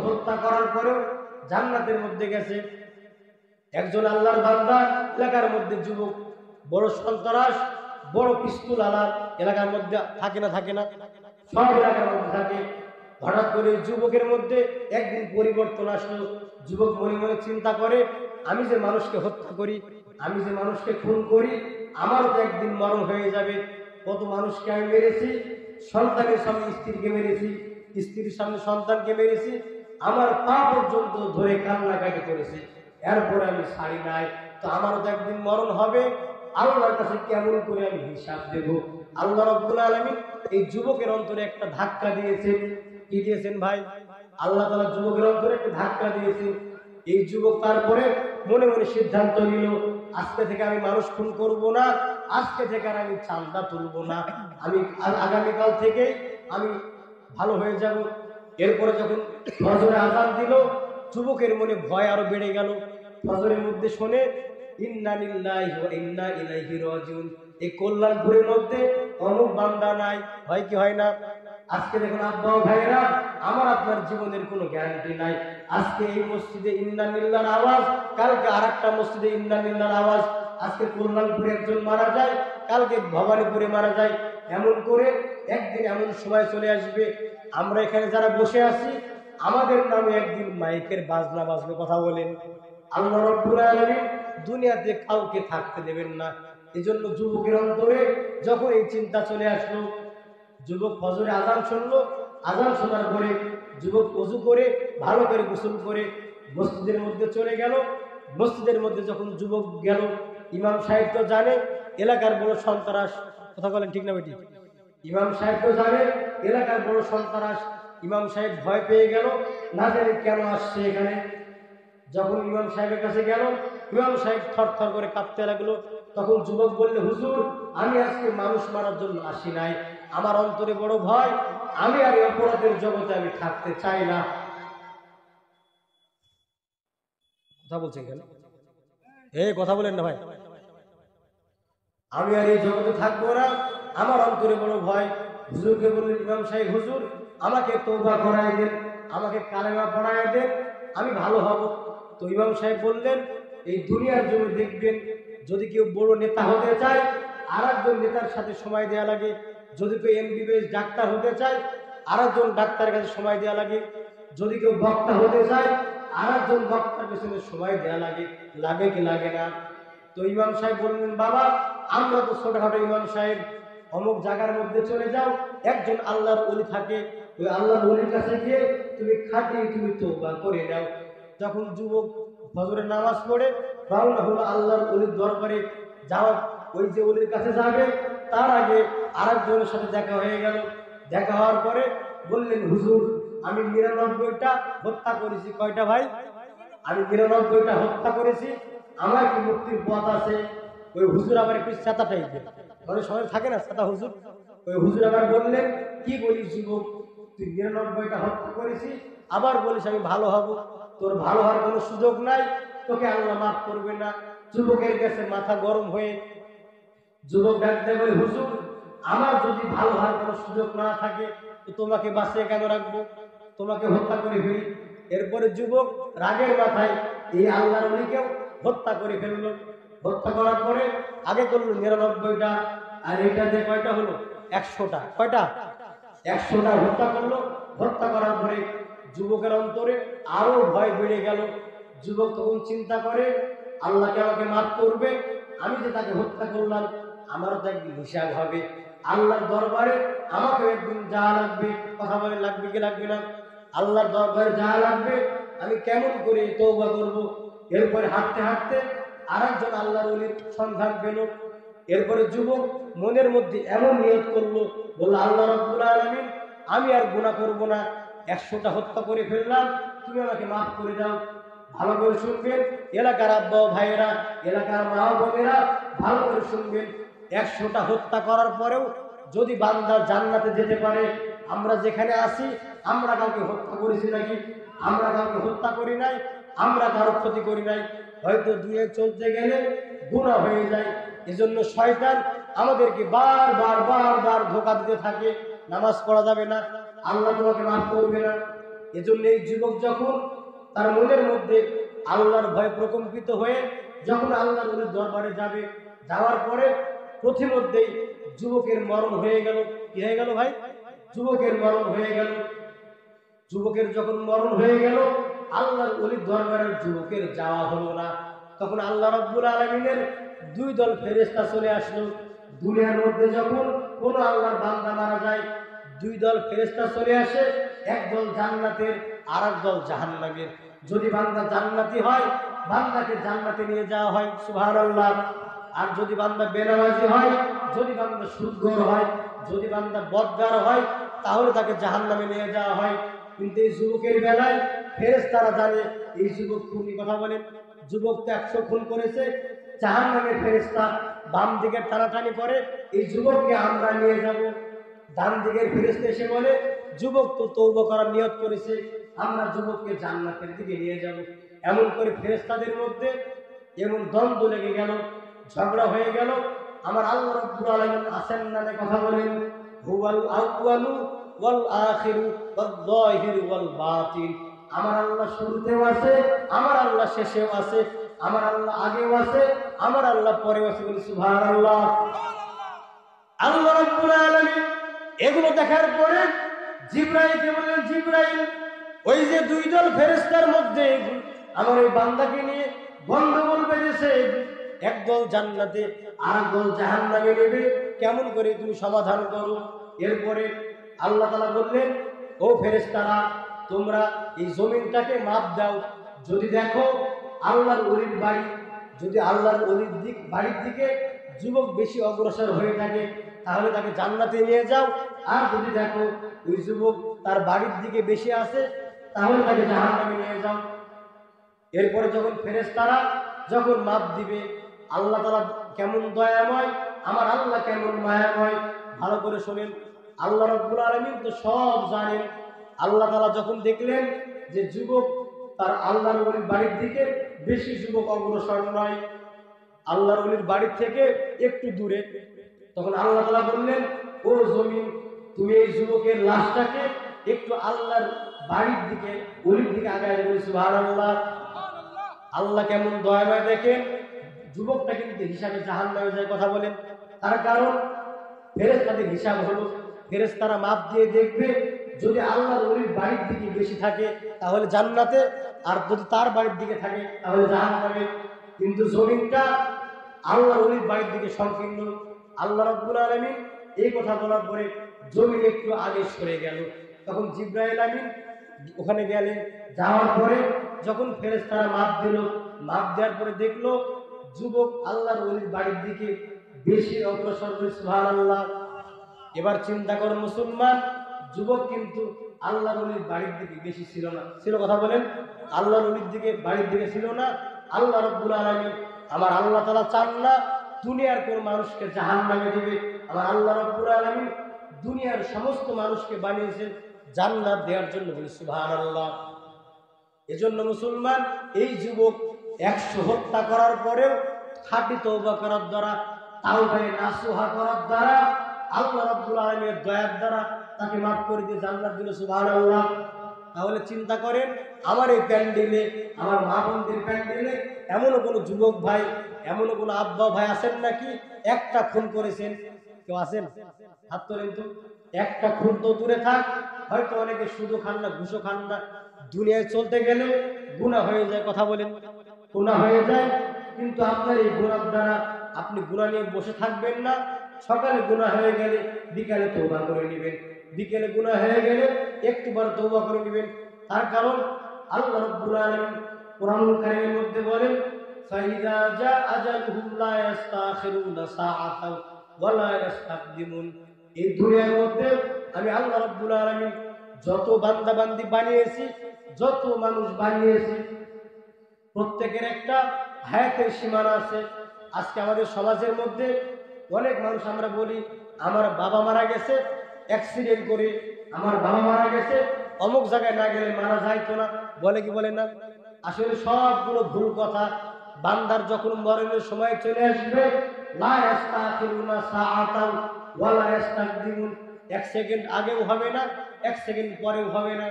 হত্যা করার পরেও জান্নাতের মধ্যে গেছে। একজন আল্লাহর বান্দা এলাকার মধ্যে যুবক, বড় সন্ত্রাস, বড় পিস্তুল আলা এলাকার মধ্যে থাকে না, সব এলাকার মধ্যে থাকে। হঠাৎ করে যুবকের মধ্যে একদিন পরিবর্তন আসলো। যুবক মনে মনে চিন্তা করে, আমি যে মানুষকে হত্যা করি, আমি যে মানুষকে খুন করি, আমারও তো একদিন মরণ হয়ে যাবে। কত মানুষকে আমি মেরেছি, সন্তানের সামনে স্ত্রীকে মেরেছি, স্ত্রীর সামনে সন্তানকে মেরেছি, আমার পা পর্যন্ত ধরে কান্নাকাটি করেছি, এরপরে আমি ছাড়ি নাই, তো আমারও তো একদিন মরণ হবে। আল্লাহর কাছে কেমন করে আমি হিসাব দেব? আল্লাহ রাব্বুল আলামিন এই যুবকের অন্তরে একটা ধাক্কা দিয়েছেন। কি দিয়েছেন ভাই? আল্লাহ তাআলা যুবকের অন্তরে একটা ধাক্কা দিয়েছেন। এই যুবক তারপরে মনে মনে সিদ্ধান্ত নিল, আজকে থেকে আমি মানুষ খুন করব না, আজকে থেকে আর আমি চাঁদা তুলব না, আমি আগামীকাল থেকে আমি ভালো হয়ে যাব। এরপরে যখন ফজরে আযান দিল, যুবকের মনে ভয় আরো বেড়ে গেল। ফজরের মধ্যে শোনে ইন্না লিল্লাহি ওয়া ইন্না ইলাইহি রাজিউন, এই কল্যাণপুরের মধ্যে অমুক বান্দা নাই, হয় কি হয় না? আজকে দেখুন আব্বা ভাইয়েরা, আমার আপনার জীবনের কোনো গ্যারান্টি নাই। আজকে এই মসজিদে ইন্না লিল্লাহর আওয়াজ, কালকে আরেকটা মসজিদে ইন্না লিল্লাহর আওয়াজ। আজকে কল্যাণপুরে একজন মারা যায়, কালকে ভবানীপুরে মারা যায়। এমন করে একদিন এমন সময় চলে আসবে, আমরা এখানে যারা বসে আছি, আমাদের নামে একদিন মাইকের বাজনা বাজবে। কথা বলেন, আল্লাহ রাব্বুল আলামিন দুনিয়াতে কাউকে থাকতে দেবেন না। এজন্য যুবকের অন্তরে যখন এই চিন্তা চলে আসলো, যুবক ফজরে আযান শুনলো। আযান শোনার পরে যুবক ওযু করে ভালো করে গোসল করে মসজিদের মধ্যে চলে গেল। মসজিদের মধ্যে যখন যুবক গেল, ইমাম সাহেব তো জানে এলাকার বড় সন্ত্রাস। কথা বলেন, ঠিক না বেটি? ইমাম সাহেব তো জানে এলাকার বড় সন্ত্রাস। ইমাম সাহেব ভয় পেয়ে গেল, না জানি কেন আসছে এখানে। যখন ইমাম সাহেবের কাছে গেল, ইমাম সাহেব থরথর করে কাঁপতে লাগলো। তখন যুবক বললে, হুজুর, আমি আজকে মানুষ মারার জন্য আসি নাই, আমার অন্তরে বড় ভয়, আমি আর এই অপরাধের জগতে আমি থাকতে চাই না। কথা বলছেন কেন? কথা বলেন না ভাই। আমি আর এই জগতে থাকবো না, আমার অন্তরে বড় ভয়। হুজুরকে বললেন ইমাম সাহেব, হুজুর, আমাকে তওবা করায় দেন, আমাকে কালেমা পড়ায় দেন, আমি ভালো হব। তো ইমাম সাহেব বললেন, এই দুনিয়ার জন্য দেখবেন, যদি কেউ বড় নেতা হতে চায়, আর একজন নেতার সাথে সময় দেওয়া লাগে। যদি কেউ এমবিবিএস ডাক্তার হতে চায়, আর একজন ডাক্তারের কাছে সময় দেওয়া লাগে। যদি কেউ বক্তা হতে চায়, আর একজন বক্তার পেছনে সময় দেওয়া লাগে। লাগে কি লাগে না? তো ইমাম সাহেব বললেন, বাবা, আমরা তো ছোটখাটো ইমাম সাহেব, অমুক জায়গার মধ্যে চলে যাও, একজন আল্লাহর ওলি থাকে, ওই আল্লাহর ওলির কাছে গিয়ে তুমি তওবা করে নাও। যখন যুবক ফজরের নামাজ পড়ে রওনা হলো আল্লাহর ওলির দরবারে যাওয়া, ওই যে ওলির কাছে যাবে, তার আগে আরেকজনের সাথে দেখা হয়ে গেল। দেখা হওয়ার পরে বললেন, হুজুর, আমি ৯৯টা হত্যা করেছি। কয়টা ভাই? আমি ৯৯টা হত্যা করেছি, আমার কি মুক্তির পথ আছে? ওই হুজুর আবার একটু চেতা টাইপের, মানে সবাই থাকে না চেতা হুজুর। ওই হুজুর আবার বললেন, কি বলিস যুবক, তুই ৯৯টা হত্যা করেছিস, আবার বলিস আমি ভালো হব? তোর ভালো হওয়ার কোনো সুযোগ নাই, তোকে আল্লাহ মাফ করবে না। যুবকের কাছে মাথা গরম হয়ে যুবক ডাকতে বলে, হুজুর, আমার যদি ভালো হওয়ার কোনো সুযোগ না থাকে, তো তোমাকে বাঁচিয়ে কেন রাখবো? তোমাকে হত্যা করে ফেলি। এরপরে যুবক রাগের মাথায় এই আল্লাহর ওলিকেও হত্যা করে ফেললো। হত্যা করার পরে আগে করলো ৯৯টা, আর এটা দিয়ে কয়টা হলো? ১০০টা। কয়টা? ১০০টা হত্যা করলো। হত্যা করার পরে যুবকের অন্তরে আরো ভয় বেড়ে গেল। যুবক তখন চিন্তা করে, আল্লাহকে আমাকে মাফ করবে, আমি যে তাকে হত্যা করলাম, আমারও তো একদিন হিসাব হবে আল্লাহর দরবারে, আমাকে একদিন যাওয়া লাগবে। কথা বলে, লাগবে কি লাগবে না? আল্লাহর দরবারে যাওয়া লাগবে, আমি কেমন করে তওবা করব? এরপরে হাঁটতে হাঁটতে আরেকজন আল্লাহর ওলির সন্ধান পেল। এরপরে যুবক মনের মধ্যে এমন নিয়ত করলো, বলল, আল্লাহ রাব্বুল আলামিন, আমি আর গুনাহ করব না, ১০০টা হত্যা করে ফেললাম, তুমি আমাকে মাফ করে দাও। ভালো করে শুনবেন এলাকার আব্বা ভাইয়েরা, এলাকার মা বোনেরা, ভালো করে শুনবেন। ১০০টা হত্যা করার পরেও যদি বান্দা জান্নাতে যেতে পারে, আমরা যেখানে আছি, আমরা কাউকে হত্যা করেছি নাকি? আমরা কাউকে হত্যা করি নাই, আমরা কারো ক্ষতি করি নাই। হয়তো দুয়ে চলতে গেলে গুনাহ হয়ে যায়। এজন্য শয়তান আমাদেরকে বারবার ধোঁকা দিতে থাকে, নামাজ পড়া যাবে না, আল্লাহ তোমাকে মাফ করবে না। এজন্য এই যুবক যখন তার মনের মধ্যে আল্লাহর ভয় প্রকম্পিত হয়ে যখন আল্লাহর ওলির দরবারে যাবে, যাওয়ার পরে প্রতিমধ্যেই যুবকের মরণ হয়ে গেল। কি হয়ে গেল ভাই? যুবকের মরণ হয়ে গেল। যুবকের যখন মরণ হয়ে গেল, আল্লাহর ওলির দরবারের যুবকের যাওয়া হলো না। তখন আল্লাহ রাব্বুল আলামিনের দুই দল ফেরেশতা চলে আসলো। দুনিয়ার মধ্যে যখন কোন আল্লাহর বান্দা মারা যায়, দুই দল ফেরেশতা চলে আসে, একদল জান্নাতের আর এক দল জাহান্নামের। যদি বান্দা জান্নাতি হয়, বান্দাকে জান্নাতে নিয়ে যাওয়া হয়, সুবহানাল্লাহ। আর যদি বান্দা বেনামাজি হয়, যদি বান্দা সুদখোর হয়, যদি বান্দা বদগার হয়, তাহলে তাকে জাহান্নামে নিয়ে যাওয়া হয়। কিন্তু এই যুবকের বেলায় ফেরেশতারা জানে এই যুবক খুনি। কথা বলেন, যুবক তো 100 খুন করেছে, জাহান্নামের ফেরেশতা বাম দিকে টানাটানি করে, এই যুবককে আমরা নিয়ে যাব। ডান দিকের ফেরেশতা এসে বলে, যুবক তো তওবা করার নিয়ত করেছে, আমরা যুবককে জান্নাতের দিকে নিয়ে যাব। এমন করে ফেরেশতাদের মধ্যে এমন দ্বন্দ্ব লেগে গেল, ঝগড়া হয়ে গেল। আমার আল্লাহ রাব্বুল আলামিন আছেন নামে কথা বলেন, হুয়াল আউয়ালু ওয়াল আখিরু ওয়াল যাহিরু ওয়াল বাতিন। আমার আল্লাহ শুরুতেও আছে, আমার আল্লাহ শেষেও আছে, আমার আল্লাহ আগেও আছে, আমার আল্লাহ পরেও আছে। বলি সুবহানাল্লাহ। আল্লাহ রাব্বুল আলামিন এগুলো দেখার পরে জিবরাইলকে বললেন, জিবরাইল, ওই যে দুই দল ফেরেশতার মধ্যে আমার ওই বান্দাকে নিয়ে গন্ডগোল বেঁধেছে, একদল জান্নাতে আর একদল জাহান্নামে নেবে, কেমন করে তুমি সমাধান করো। এরপরে আল্লাহ তাআলা বললেন, ও ফেরেশতারা, তোমরা এই জমিনটাকে মাপ দাও। যদি দেখো আল্লাহর ওলির বাড়ি, যদি আল্লাহর ওলির বাড়ির দিকে যুবক বেশি অগ্রসর হয়ে থাকে, তাহলে তাকে জান্নাতে নিয়ে যাও। আর যদি দেখো ওই যুবক তার বাড়ির দিকে বেশি আসে, তাহলে তাকে জাহান্নামে নিয়ে যাও। এরপরে যখন ফেরেশতারা যখন মাপ দিবে, আল্লাহ তাআলা কেমন দয়াময়, আমার আল্লাহ কেমন মায়াময়, ভালো করে শোনেন। আল্লাহ রাব্বুল আলামিন তো সব জানেন। আল্লাহ তাআলা যখন দেখলেন যে যুবক তার আল্লাহর ওলির বাড়ির দিকে বেশি যুবক অগ্রসর নয়, আল্লাহর ওলির বাড়ির থেকে একটু দূরে, তখন আল্লাহ তাআলা বললেন, ও জমিন, তুমি এই যুবকের লাশটাকে একটু আল্লাহর বাড়ির দিকে, ওলির দিকে আগায় দেবে। সুবহানাল্লাহ। আল্লাহ কেমন দয়াময় দেখেন। যুবকটা কিন্তু হিসাবে জাহান্নামে যায়। কথা বলেন, তার কারণ ফেরেশতাদের হিসাব হলো, ফেরেশতারা মাপ দিয়ে দেখবে, যদি আল্লাহর ওলির বাড়ির দিকে বেশি থাকে তাহলে জান্নাতে, আর যদি তার বাড়ির দিকে থাকে তাহলে জাহান্নামে। কিন্তু জমিনটা আল্লাহর ওলির বাড়ির দিকে সংকীর্ণ। আল্লাহ রাব্বুল আলামিন এই কথা বলার পরে জমিন একটু আগে সরে গেল। তখন জিবরাইল আমিন ওখানে গেলেন, যাওয়ার পরে যখন ফেরেশতারা মাপ দিল, মাপ দেওয়ার পরে দেখলো যুবক আল্লাহর ওলির বাড়ির দিকে বেশি অগ্রসর হয়েছে। সুবহানাল্লাহ। এবার চিন্তা করো মুসলমান, যুবক কিন্তু আল্লাহর ওলির বাড়ির দিকে বেশি ছিল না। ছিল? কথা বলেন, আল্লাহর ওলির দিকে বাড়ির দিকে ছিল না। আল্লাহ রাব্বুল আলামিন, আমার আল্লাহ তাআলা চান না দুনিয়ার কোন মানুষকে জাহান্নামে দিবে। আমার আল্লাহ রাব্বুল আলামিন দুনিয়ার সমস্ত মানুষকে বানিয়েছেন জান্নাত দেওয়ার জন্য। বলি সুবহানাল্লাহ। এজন্য মুসলমান, এই যুবক 100 হত্যা করার পরেও খাঁটি তওবা করার দ্বারা, তাওবায়ে নাসুহা করার দ্বারা, আল্লাহ রাব্বুল আলামিনের দয়ার দ্বারা তাকে মাফ করে দিয়ে জান্নাত দিল। সুবহানাল্লাহ। তাহলে চিন্তা করেন, আমার এই প্যান্ডেলে, আমার মা বোনদের প্যান্ডেলে এমনও কোনো যুবক ভাই, এমনও কোনো আব্বা ভাই আছেন নাকি একটা খুন করেছেন? কেউ আছেন? হাত তোলেন তো। একটা খুন তো দূরে থাক, হয়তো অনেকে সুদও খান না, ঘুষও খান না, দুনিয়ায় চলতে গেলে গুনাহ হয়ে যায়। কথা বলেন, গুনাহ হয়ে যায়। কিন্তু আপনার এই গুনাহ দ্বারা আপনি গুনাহ নিয়ে বসে থাকবেন না। সকালে গুনাহ হয়ে গেলে বিকালে তওবা করে নেবেন, বিকেলে গুনাহ হয়ে গেলে একটুবার তওবা করে নেবেন। তার কারণ আল্লাহ রাব্বুল আলামিন কোরআনুল কারীমের মধ্যে বলেন, ফাইযা জা আজালুহুম লা ইস্তাখিরুনা সাআতাও ওয়া লা ইস্তাকদিমুন। এই দুনিয়ার মধ্যে আমি আল্লাহ রাব্বুল আলামিন যত বান্দা বান্দি বানিয়েছি, যত মানুষ বানিয়েছি, প্রত্যেকের একটা হায়াতের সীমানা আছে। আজকে আমাদের সমাজের মধ্যে অনেক মানুষ আমরা বলি, আমার বাবা মারা গেছে অ্যাক্সিডেন্ট করে, আমার বাবা মারা গেছে অমুক জায়গায় না গেলে মারা যাইতো না, বলে কি বলে না? আসলে সবগুলো ভুল কথা। বান্দার যখন মরণের সময় চলে আসবে, লা ইস্তাখিরুনা সাআতাও ওয়া লা ইস্তাকদিমুন, 1 সেকেন্ড আগেও হবে না, 1 সেকেন্ড পরেও হবে না।